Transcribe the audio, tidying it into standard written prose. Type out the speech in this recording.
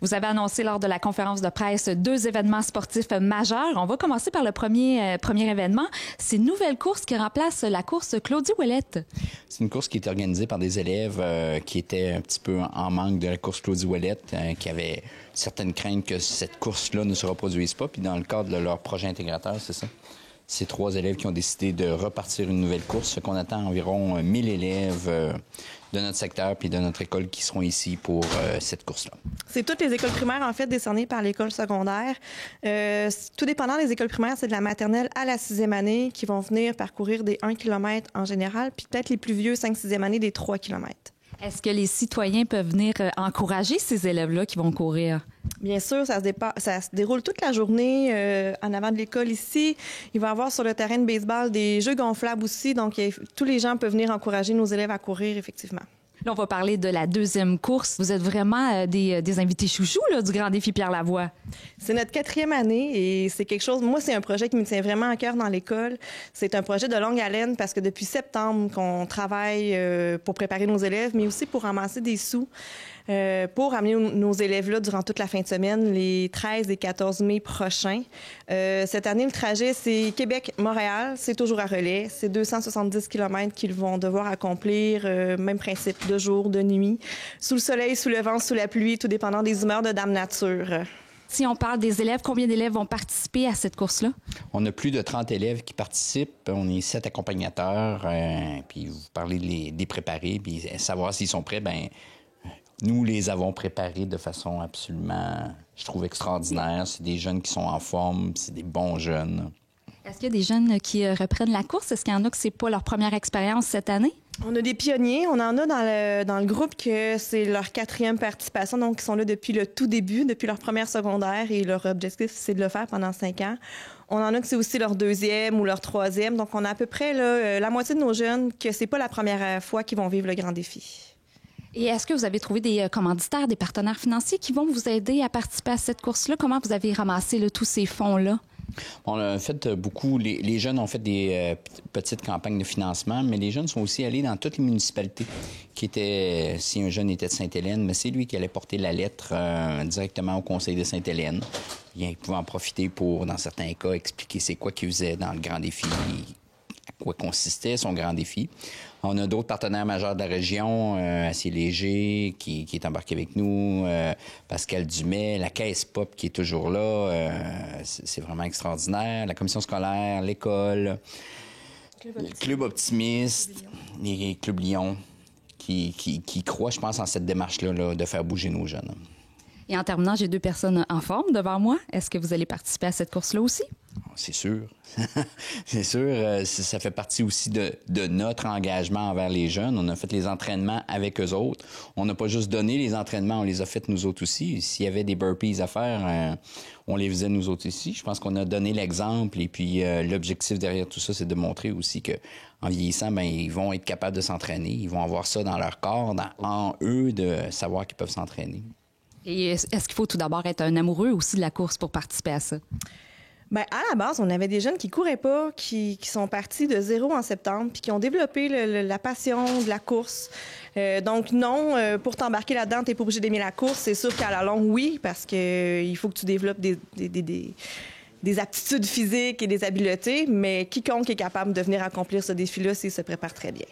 Vous avez annoncé lors de la conférence de presse 2 événements sportifs majeurs. On va commencer par le premier événement. C'est une nouvelle course qui remplace la course Claudie Ouellette. C'est une course qui est organisée par des élèves qui étaient un petit peu en manque de la course Claudie Ouellette, qui avaient certaines craintes que cette course-là ne se reproduise pas. Puis dans le cadre de leur projet intégrateur, c'est ça. C'est 3 élèves qui ont décidé de repartir une nouvelle course. Ce qu'on attend environ 1000 élèves de notre secteur puis de notre école qui seront ici pour cette course-là. C'est toutes les écoles primaires, en fait, décernées par l'école secondaire. Tout dépendant des écoles primaires, c'est de la maternelle à la 6e année qui vont venir parcourir des 1 km en général, puis peut-être les plus vieux, 5-6e année, des 3 km. Est-ce que les citoyens peuvent venir encourager ces élèves-là qui vont courir? Bien sûr, ça se déroule toute la journée en avant de l'école ici. Il va y avoir sur le terrain de baseball des jeux gonflables aussi, donc tous les gens peuvent venir encourager nos élèves à courir, effectivement. Là, on va parler de la 2e course. Vous êtes vraiment des invités chouchous là, du Grand Défi Pierre Lavoie. C'est notre 4e année et c'est quelque chose... Moi, c'est un projet qui me tient vraiment à cœur dans l'école. C'est un projet de longue haleine parce que depuis septembre qu'on travaille pour préparer nos élèves, mais aussi pour ramasser des sous pour amener nos élèves là durant toute la fin de semaine, les 13 et 14 mai prochains. Cette année, le trajet, c'est Québec-Montréal. C'est toujours à relais. C'est 270 km qu'ils vont devoir accomplir. Même principe, de jour, de nuit, sous le soleil, sous le vent, sous la pluie, tout dépendant des humeurs de Dame Nature. Si on parle des élèves, combien d'élèves vont participer à cette course-là? On a plus de 30 élèves qui participent. On est 7 accompagnateurs. Puis vous parlez de les préparer, puis savoir s'ils sont prêts, bien... Nous les avons préparés de façon absolument, je trouve, extraordinaire. C'est des jeunes qui sont en forme, c'est des bons jeunes. Est-ce qu'il y a des jeunes qui reprennent la course? Est-ce qu'il y en a que c'est pas leur première expérience cette année? On a des pionniers. On en a dans le groupe que c'est leur 4e participation, donc ils sont là depuis le tout début, depuis leur première secondaire, et leur objectif, c'est de le faire pendant 5 ans. On en a que c'est aussi leur 2e ou leur 3e, donc on a à peu près là, la moitié de nos jeunes que c'est pas la première fois qu'ils vont vivre le grand défi. Et est-ce que vous avez trouvé des commanditaires, des partenaires financiers qui vont vous aider à participer à cette course-là? Comment vous avez ramassé tous ces fonds-là? On a fait beaucoup. Les jeunes ont fait des petites campagnes de financement, mais les jeunes sont aussi allés dans toutes les municipalités qui étaient, si un jeune était de Sainte-Hélène, mais c'est lui qui allait porter la lettre directement au conseil de Sainte-Hélène. Il pouvait en profiter pour, dans certains cas, expliquer c'est quoi qu'il faisait dans le grand défi, à quoi consistait son grand défi. On a d'autres partenaires majeurs de la région, Acier Léger qui est embarqué avec nous, Pascal Dumais, la Caisse Pop qui est toujours là, c'est vraiment extraordinaire, la commission scolaire, l'école, Club Optimiste, les Clubs Lyon qui croient, je pense, en cette démarche-là là, de faire bouger nos jeunes. Et en terminant, j'ai 2 personnes en forme devant moi. Est-ce que vous allez participer à cette course-là aussi? C'est sûr. C'est sûr. Ça fait partie aussi de notre engagement envers les jeunes. On a fait les entraînements avec eux autres. On n'a pas juste donné les entraînements, on les a fait nous autres aussi. S'il y avait des burpees à faire, on les faisait nous autres ici. Je pense qu'on a donné l'exemple et puis l'objectif derrière tout ça, c'est de montrer aussi que en vieillissant, ben ils vont être capables de s'entraîner. Ils vont avoir ça dans leur corps, en eux, de savoir qu'ils peuvent s'entraîner. Et est-ce qu'il faut tout d'abord être un amoureux aussi de la course pour participer à ça? Bien, à la base, on avait des jeunes qui couraient pas, qui sont partis de 0 en septembre, puis qui ont développé la passion de la course. Donc non, pour t'embarquer là-dedans, t'es pas obligé d'aimer la course. C'est sûr qu'à la longue, oui, parce que il faut que tu développes des aptitudes physiques et des habiletés, mais quiconque est capable de venir accomplir ce défi-là, s'il se prépare très bien.